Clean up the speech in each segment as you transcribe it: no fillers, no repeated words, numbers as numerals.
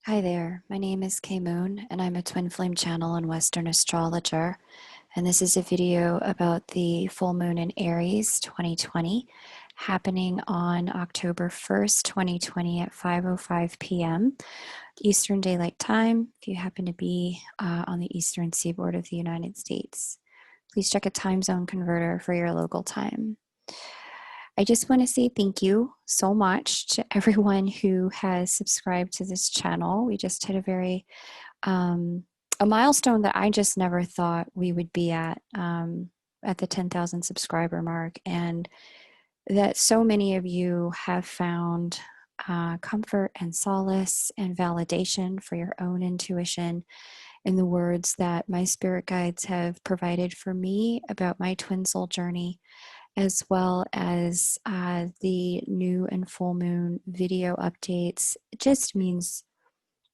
Hi there, my name is Kay Moon and I'm a twin flame channel and Western astrologer. And this is a video about the full moon in Aries 2020 happening on October 1st, 2020 at 5:05 p.m. Eastern Daylight Time if you happen to be on the eastern seaboard of the United States. Please check a time zone converter for your local time. I just want to say thank you so much to everyone who has subscribed to this channel. We just hit a milestone that I just never thought we would be at the 10,000 subscriber mark, and that so many of you have found comfort and solace and validation for your own intuition in the words that my spirit guides have provided for me about my twin soul journey, as well as the new and full moon video updates. It just means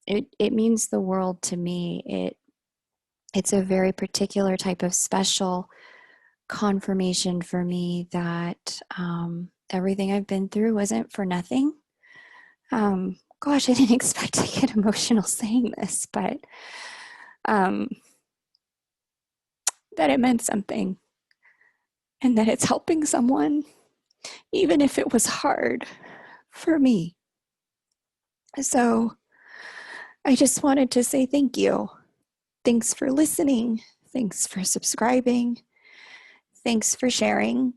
it means the world to me. It's a very particular type of special confirmation for me that everything I've been through wasn't for nothing. Gosh, I didn't expect to get emotional saying this, but that it meant something and that it's helping someone, even if it was hard for me. So I just wanted to say thank you. Thanks for listening. Thanks for subscribing. Thanks for sharing.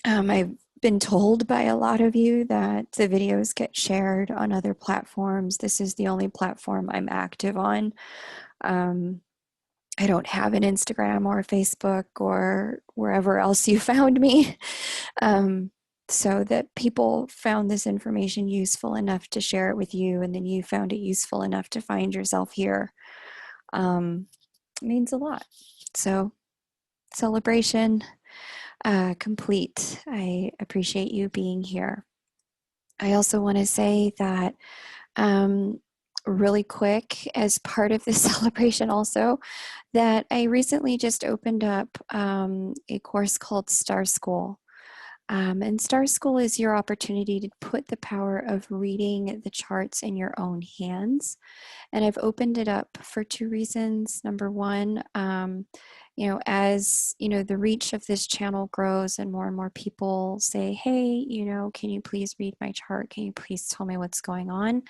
I've been told by a lot of you that the videos get shared on other platforms. This is the only platform I'm active on. I don't have an Instagram or a Facebook or wherever else you found me. So that people found this information useful enough to share it with you, and then you found it useful enough to find yourself here. Means a lot. So celebration complete. I appreciate you being here. I also want to say that really quick, as part of this celebration also, that I recently just opened up a course called Star School. And Star School is your opportunity to put the power of reading the charts in your own hands. And I've opened it up for two reasons. Number one, as the reach of this channel grows and more people say, hey, can you please read my chart? Can you please tell me what's going on?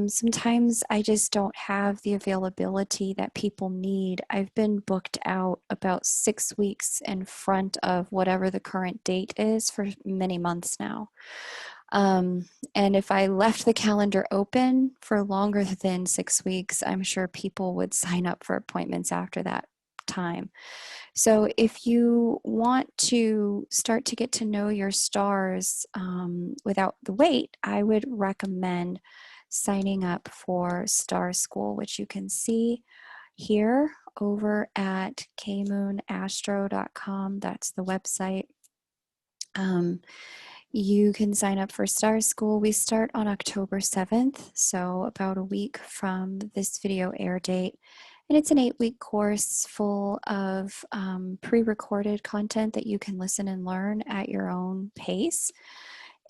Sometimes I just don't have the availability that people need. I've been booked out about 6 weeks in front of whatever the current date is for many months now. And if I left the calendar open for longer than 6 weeks, I'm sure people would sign up for appointments after that time. So if you want to start to get to know your stars without the wait, I would recommend signing up for Star School, which you can see here over at kmoonastro.com. That's the website. You can sign up for Star School. We start on October 7th, so about a week from this video air date. And it's an 8-week course full of pre-recorded content that you can listen and learn at your own pace.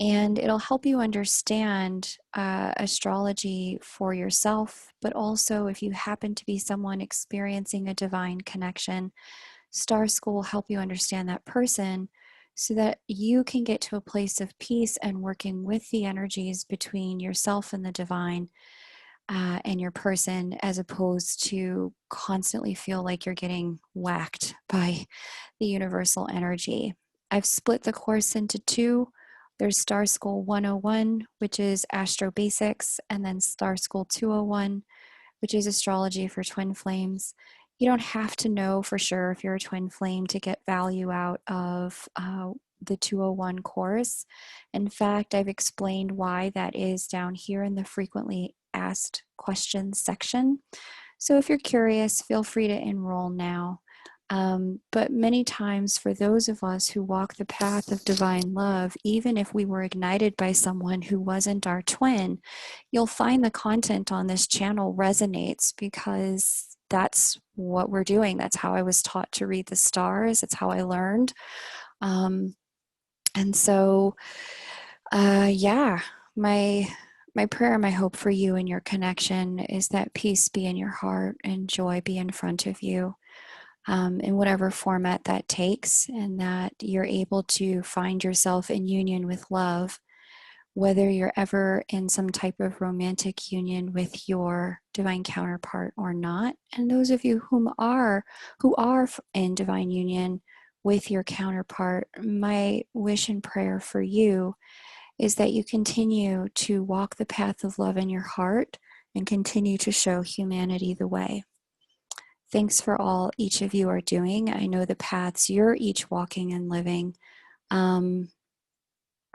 And it'll help you understand astrology for yourself, but also if you happen to be someone experiencing a divine connection, Star School will help you understand that person so that you can get to a place of peace and working with the energies between yourself and the divine and your person, as opposed to constantly feel like you're getting whacked by the universal energy. I've split the course into two. There's Star School 101, which is Astro Basics, and then Star School 201, which is Astrology for Twin Flames. You don't have to know for sure if you're a twin flame to get value out of the 201 course. In fact, I've explained why that is down here in the frequently asked questions section. So if you're curious, feel free to enroll now. But many times for those of us who walk the path of divine love, even if we were ignited by someone who wasn't our twin, you'll find the content on this channel resonates because that's what we're doing. That's how I was taught to read the stars. It's how I learned. And so, my my prayer and my hope for you and your connection is that peace be in your heart and joy be in front of you, in whatever format that takes, and that you're able to find yourself in union with love, whether you're ever in some type of romantic union with your divine counterpart or not. And those of you who are in divine union with your counterpart, my wish and prayer for you is that you continue to walk the path of love in your heart and continue to show humanity the way. Thanks for all each of you are doing. I know the paths you're each walking and living.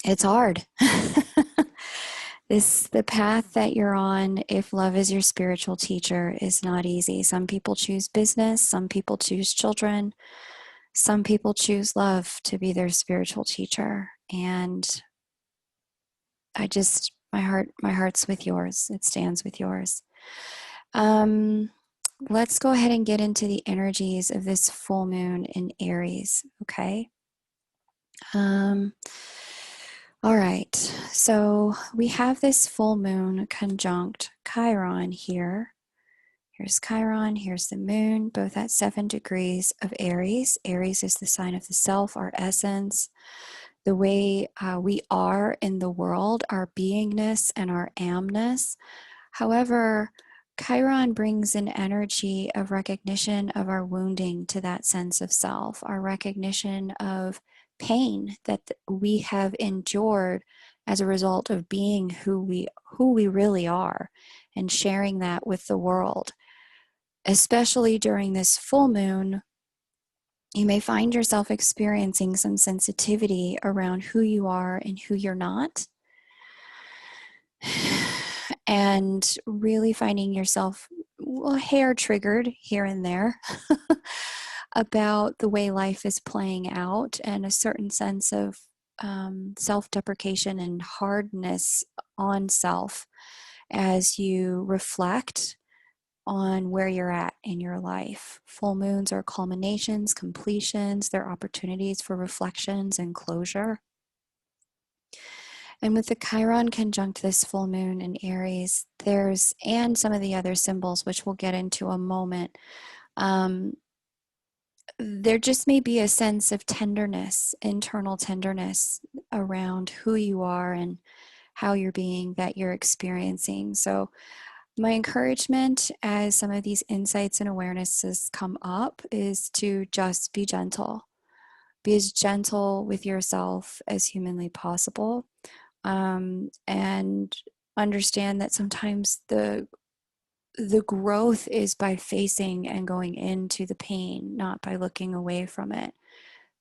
It's hard. The path that you're on, if love is your spiritual teacher, is not easy. Some people choose business, some people choose children, some people choose love to be their spiritual teacher. And my heart's with yours. It stands with yours. Let's go ahead and get into the energies of this full moon in Aries, okay? All right, so we have this full moon conjunct Chiron here. Here's Chiron, here's the moon, both at 7 degrees of Aries. Aries is the sign of the self, our essence, the way we are in the world, our beingness and our amness. However, Chiron brings an energy of recognition of our wounding to that sense of self, our recognition of pain that we have endured as a result of being who we really are, and sharing that with the world. Especially during this full moon, you may find yourself experiencing some sensitivity around who you are and who you're not. And really finding yourself a hair triggered here and there about the way life is playing out, and a certain sense of self-deprecation and hardness on self as you reflect on where you're at in your life. Full moons are culminations, completions, they're opportunities for reflections and closure. And with the Chiron conjunct this full moon in Aries, and some of the other symbols, which we'll get into a moment, there just may be a sense of tenderness, internal tenderness around who you are and how you're being, that you're experiencing. So my encouragement as some of these insights and awarenesses come up is to just be gentle. Be as gentle with yourself as humanly possible. And understand that sometimes the growth is by facing and going into the pain, not by looking away from it.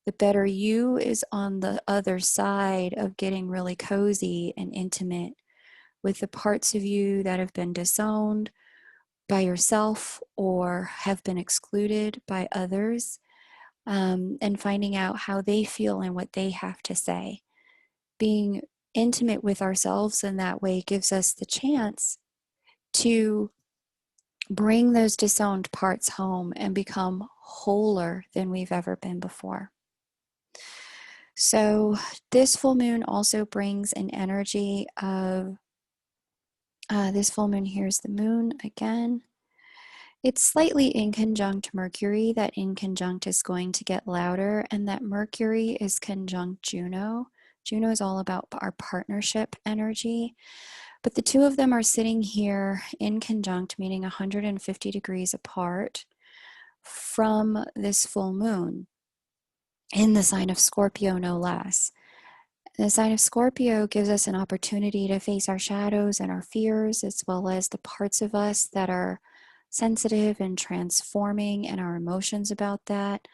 The better you is on the other side of getting really cozy and intimate with the parts of you that have been disowned by yourself or have been excluded by others, and finding out how they feel and what they have to say. Being intimate with ourselves in that way gives us the chance to bring those disowned parts home and become wholer than we've ever been before. So this full moon also brings an energy of, this full moon, here's the moon again. It's slightly in conjunct Mercury. That in conjunct is going to get louder, and that Mercury is conjunct Juno. Juno is all about our partnership energy. But the two of them are sitting here in conjunct, meaning 150 degrees apart from this full moon in the sign of Scorpio, no less. The sign of Scorpio gives us an opportunity to face our shadows and our fears, as well as the parts of us that are sensitive and transforming, and our emotions about that.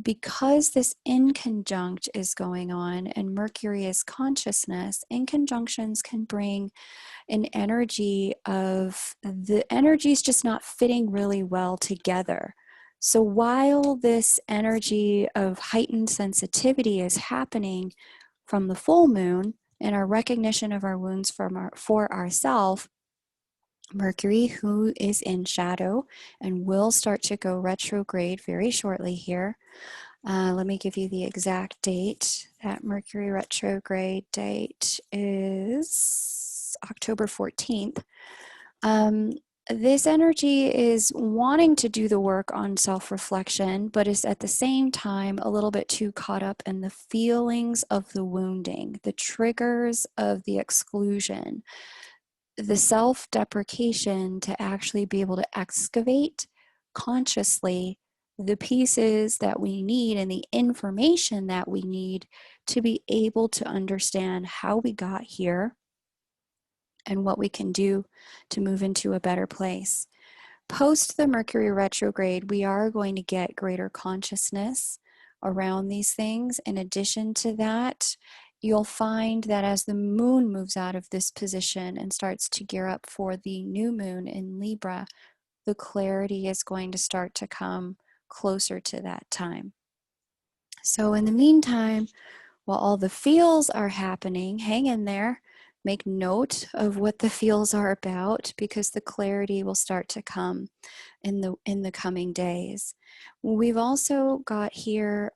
Because this in conjunct is going on and Mercury is consciousness, in conjunctions can bring an energy of the energies just not fitting really well together. So while this energy of heightened sensitivity is happening from the full moon and our recognition of our wounds for ourselves, Mercury, who is in shadow and will start to go retrograde very shortly here. Let me give you the exact date. That Mercury retrograde date is it's October 14th. This energy is wanting to do the work on self-reflection, but is at the same time a little bit too caught up in the feelings of the wounding, the triggers of the exclusion, the self-deprecation to actually be able to excavate consciously the pieces that we need and the information that we need to be able to understand how we got here and what we can do to move into a better place. Post the Mercury retrograde, we are going to get greater consciousness around these things. In addition to that, you'll find that as the moon moves out of this position and starts to gear up for the new moon in Libra, the clarity is going to start to come closer to that time. So in the meantime, while all the feels are happening, hang in there. Make note of what the feels are about, because the clarity will start to come in the coming days. We've also got here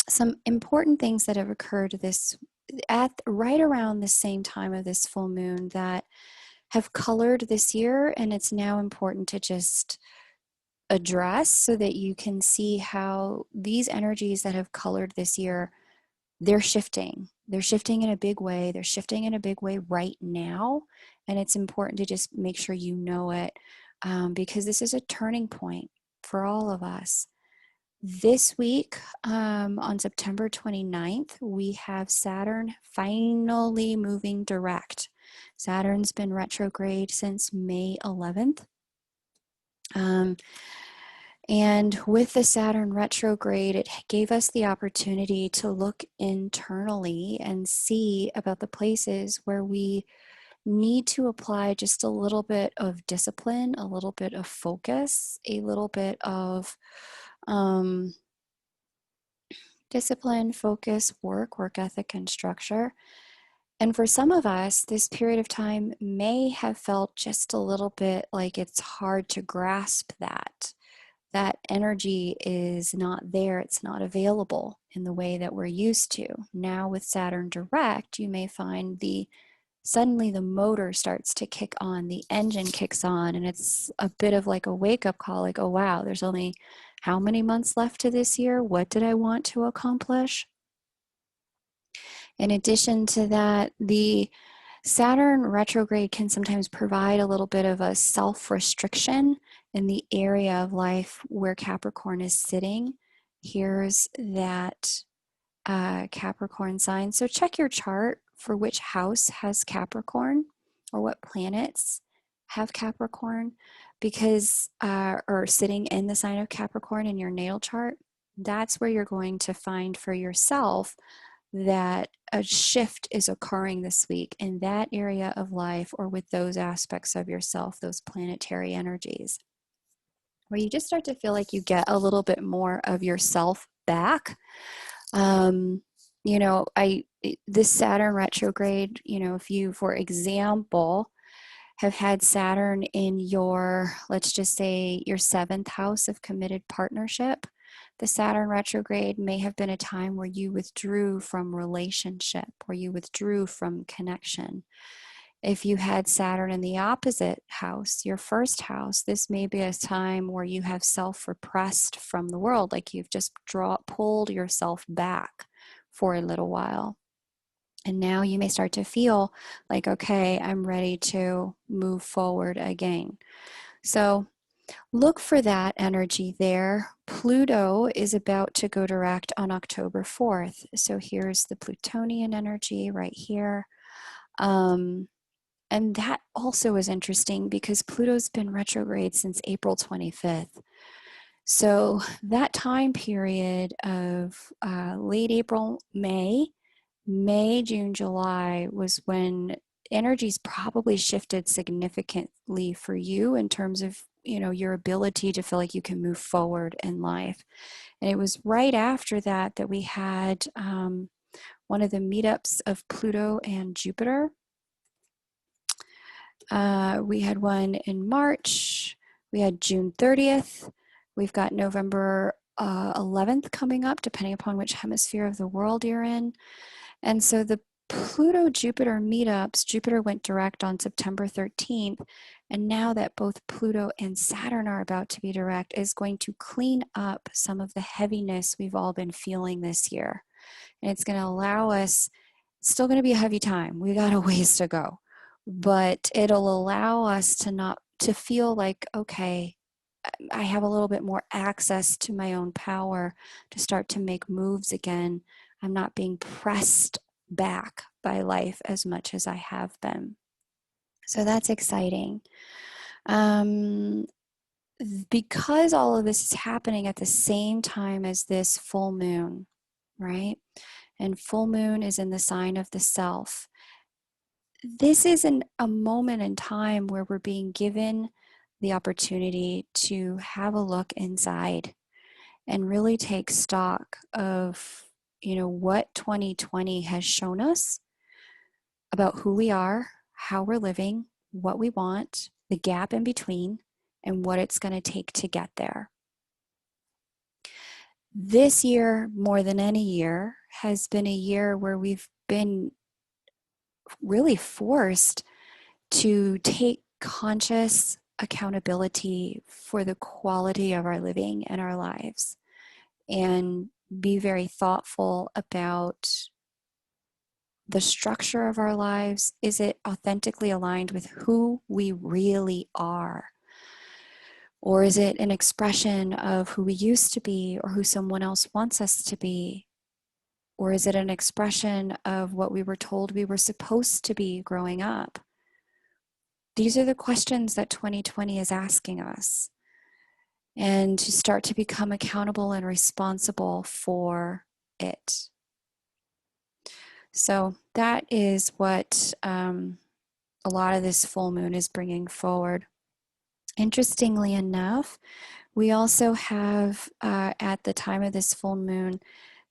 some important things that have occurred right around the same time of this full moon that have colored this year, and it's now important to just address so that you can see how these energies that have colored this year, they're shifting. They're shifting in a big way. They're shifting in a big way right now. And it's important to just make sure you know it, because this is a turning point for all of us. This week, on September 29th, we have Saturn finally moving direct. Saturn's been retrograde since May 11th. And with the Saturn retrograde, it gave us the opportunity to look internally and see about the places where we need to apply just a little bit of discipline, a little bit of focus, a little bit of discipline, focus, work ethic, and structure. And for some of us, this period of time may have felt just a little bit like it's hard to grasp that energy is not there, it's not available in the way that we're used to. Now with Saturn direct, you may find suddenly the motor starts to kick on, the engine kicks on, and it's a bit of like a wake-up call, like, oh wow, there's only how many months left to this year? What did I want to accomplish? In addition to that, the Saturn retrograde can sometimes provide a little bit of a self-restriction in the area of life where Capricorn is sitting. Here's that Capricorn sign. So check your chart for which house has Capricorn or what planets have Capricorn, because or sitting in the sign of Capricorn in your natal chart. That's where you're going to find for yourself that a shift is occurring this week in that area of life or with those aspects of yourself, those planetary energies, where you just start to feel like you get a little bit more of yourself back. This Saturn retrograde, if you, for example, have had Saturn in your, let's just say, your 7th house of committed partnership, the Saturn retrograde may have been a time where you withdrew from relationship, where you withdrew from connection. If you had Saturn in the opposite house, your 1st house, this may be a time where you have self-repressed from the world, like you've just pulled yourself back for a little while. And now you may start to feel like, okay, I'm ready to move forward again. So look for that energy there. Pluto is about to go direct on October 4th. So here's the Plutonian energy right here. And that also is interesting because Pluto's been retrograde since April 25th. So that time period of late April, May, June, July was when energies probably shifted significantly for you in terms of, your ability to feel like you can move forward in life. And it was right after that we had one of the meetups of Pluto and Jupiter. We had one in March. We had June 30th. We've got November 11th coming up, depending upon which hemisphere of the world you're in. And so the Pluto-Jupiter meetups, Jupiter went direct on September 13th, and now that both Pluto and Saturn are about to be direct, is going to clean up some of the heaviness we've all been feeling this year. And it's going to allow us, still going to be a heavy time. We got a ways to go, but it'll allow us to feel like, okay, I have a little bit more access to my own power to start to make moves again. I'm not being pressed back by life as much as I have been. So that's exciting. Because all of this is happening at the same time as this full moon, right? And full moon is in the sign of the self. This is a moment in time where we're being given the opportunity to have a look inside and really take stock of, what 2020 has shown us about who we are, how we're living, what we want, the gap in between, and what it's going to take to get there. This year, more than any year, has been a year where we've been really forced to take conscious accountability for the quality of our living and our lives, and be very thoughtful about the structure of our lives. Is it authentically aligned with who we really are? Or is it an expression of who we used to be or who someone else wants us to be? Or is it an expression of what we were told we were supposed to be growing up? These are the questions that 2020 is asking us, and to start to become accountable and responsible for it. So that is what a lot of this full moon is bringing forward. Interestingly enough, we also have at the time of this full moon,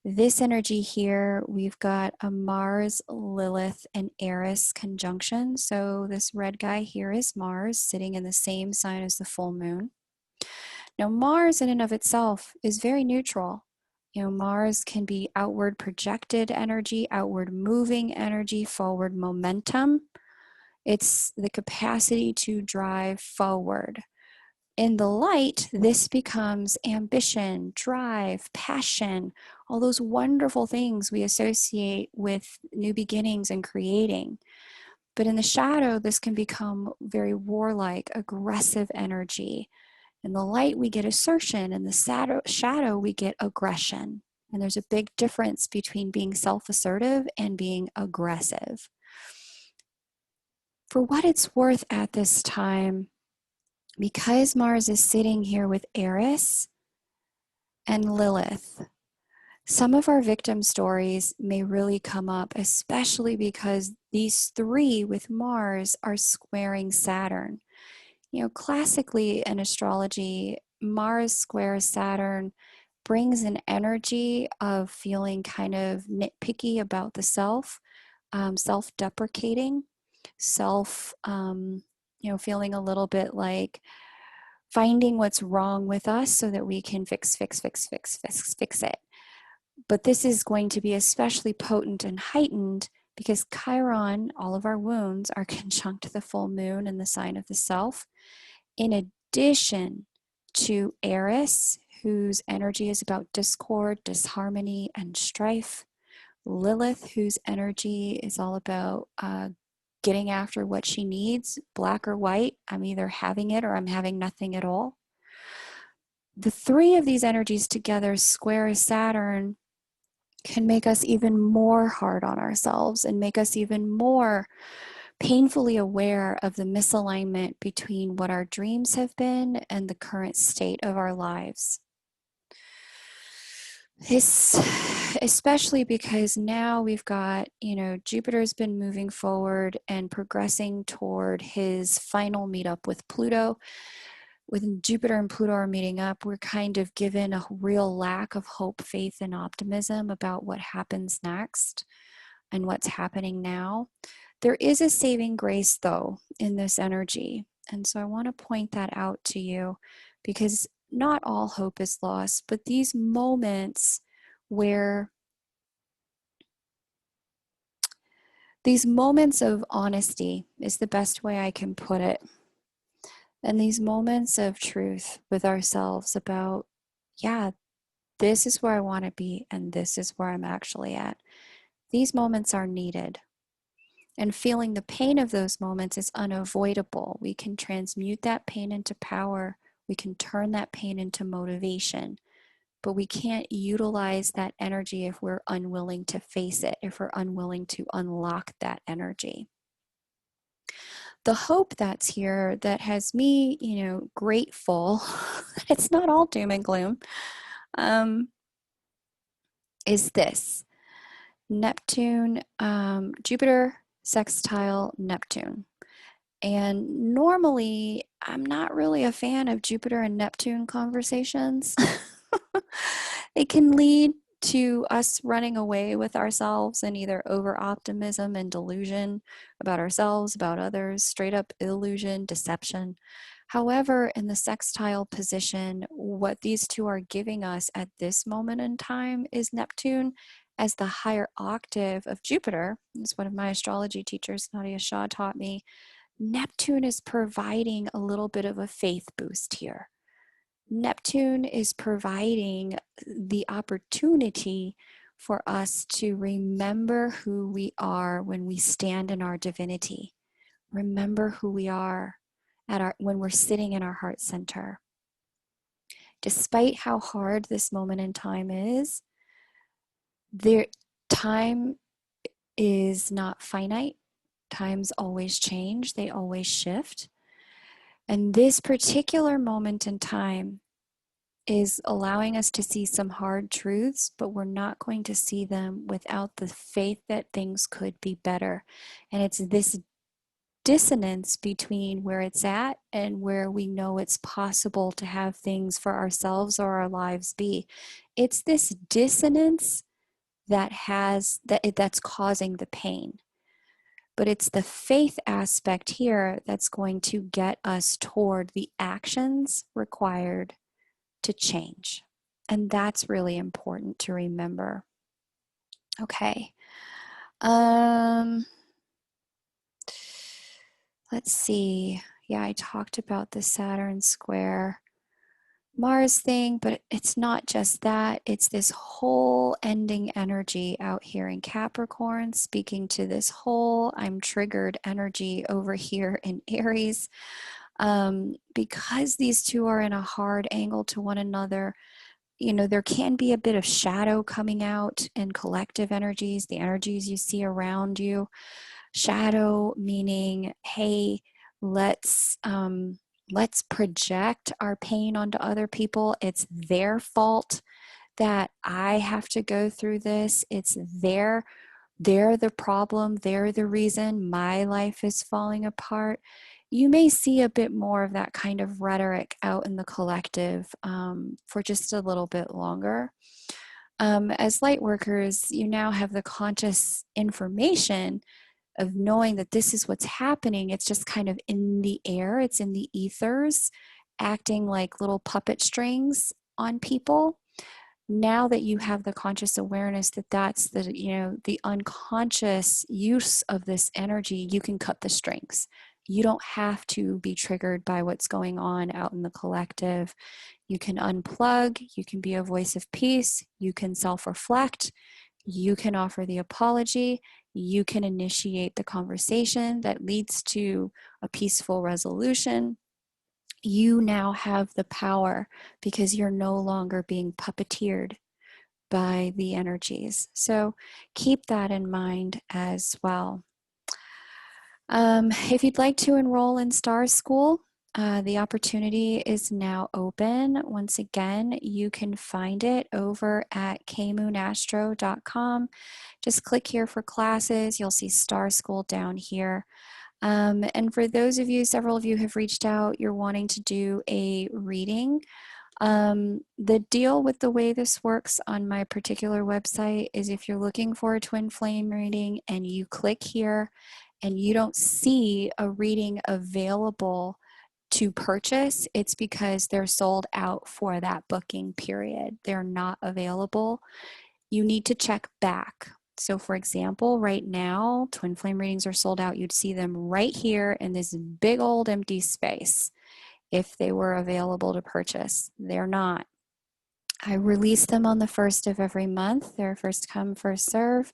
this energy here, we've got a Mars, Lilith, and Eris conjunction. So this red guy here is Mars, sitting in the same sign as the full moon. Now, Mars in and of itself is very neutral. Mars can be outward projected energy, outward moving energy, forward momentum. It's the capacity to drive forward. In the light, this becomes ambition, drive, passion, all those wonderful things we associate with new beginnings and creating. But in the shadow, this can become very warlike, aggressive energy. In the light, we get assertion. In the shadow, we get aggression. And there's a big difference between being self-assertive and being aggressive. For what it's worth at this time, because Mars is sitting here with Eris and Lilith, some of our victim stories may really come up, especially because these three with Mars are squaring Saturn. Classically in astrology, Mars squares Saturn brings an energy of feeling kind of nitpicky about the self, self-deprecating, feeling a little bit like finding what's wrong with us so that we can fix it. But this is going to be especially potent and heightened because Chiron, all of our wounds, are conjunct the full moon in the sign of the self, in addition to Eris, whose energy is about discord, disharmony, and strife. Lilith, whose energy is all about getting after what she needs, black or white. I'm either having it or I'm having nothing at all. The three of these energies together, square Saturn, can make us even more hard on ourselves and make us even more painfully aware of the misalignment between what our dreams have been and the current state of our lives. This, especially because now we've got, Jupiter's been moving forward and progressing toward his final meetup with Pluto. When Jupiter and Pluto are meeting up, we're kind of given a real lack of hope, faith, and optimism about what happens next and what's happening now. There is a saving grace, though, in this energy. And so I want to point that out to you because not all hope is lost, but these moments where These moments of honesty is the best way I can put it. And these moments of truth with ourselves about, yeah, this is where I want to be and this is where I'm actually at. These moments are needed. And feeling the pain of those moments is unavoidable. We can transmute that pain into power. We can turn that pain into motivation. But we can't utilize that energy if we're unwilling to face it, if we're unwilling to unlock that energy. The hope that's here that has me, grateful, it's not all doom and gloom, is this. Neptune, Jupiter sextile Neptune. And normally, I'm not really a fan of Jupiter and Neptune conversations. It can lead to us running away with ourselves and either over optimism and delusion about ourselves, about others, straight up illusion, deception. However, in the sextile position, what these two are giving us at this moment in time is Neptune as the higher octave of Jupiter. As one of my astrology teachers, Nadia Shah, taught me, Neptune is providing a little bit of a faith boost here. Neptune is providing the opportunity for us to remember who we are when we stand in our divinity. Remember who we are when we're sitting in our heart center. Despite how hard this moment in time is, time is not finite. Times always change, they always shift. And this particular moment in time is allowing us to see some hard truths, but we're not going to see them without the faith that things could be better. And it's this dissonance between where it's at and where we know it's possible to have things for ourselves or our lives be. It's this dissonance that's causing the pain. But it's the faith aspect here that's going to get us toward the actions required to change. And that's really important to remember. Okay. Let's see. Yeah, I talked about the Saturn square Mars thing, but it's not just that. It's this whole ending energy out here in Capricorn, speaking to this whole I'm triggered energy over here in Aries. Because these two are in a hard angle to one another, there can be a bit of shadow coming out in collective energies, the energies you see around you. Shadow meaning, hey, let's project our pain onto other people. It's their fault that I have to go through this. It's they're the problem. They're the reason my life is falling apart. You may see a bit more of that kind of rhetoric out in the collective for just a little bit longer. As light workers, you now have the conscious information of knowing that this is what's happening. It's just kind of in the air, it's in the ethers, acting like little puppet strings on people. Now that you have the conscious awareness that that's the unconscious use of this energy, you can cut the strings. You don't have to be triggered by what's going on out in the collective. You can unplug, you can be a voice of peace, you can self-reflect, you can offer the apology, you can initiate the conversation that leads to a peaceful resolution. You now have the power because you're no longer being puppeteered by the energies. So keep that in mind as well. If you'd like to enroll in Star School, the opportunity is now open. Once again, you can find it over at kmoonastro.com. Just click here for classes. You'll see Star School down here. And for those of you, several of you have reached out, you're wanting to do a reading. The deal with the way this works on my particular website is if you're looking for a twin flame reading and you click here and you don't see a reading available to purchase, it's because they're sold out for that booking period. They're not available. You need to check back. So for example, right now, twin flame readings are sold out. You'd see them right here in this big old empty space if they were available to purchase. They're not. I release them on the first of every month. They're first come, first serve.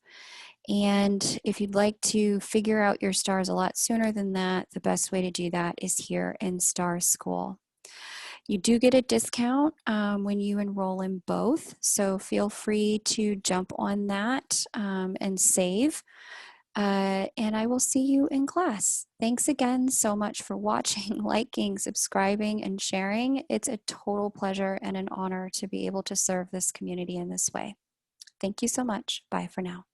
And if you'd like to figure out your stars a lot sooner than that, the best way to do that is here in Star School. You do get a discount when you enroll in both, so feel free to jump on that and save. And I will see you in class. Thanks again so much for watching, liking, subscribing, and sharing. It's a total pleasure and an honor to be able to serve this community in this way. Thank you so much. Bye for now.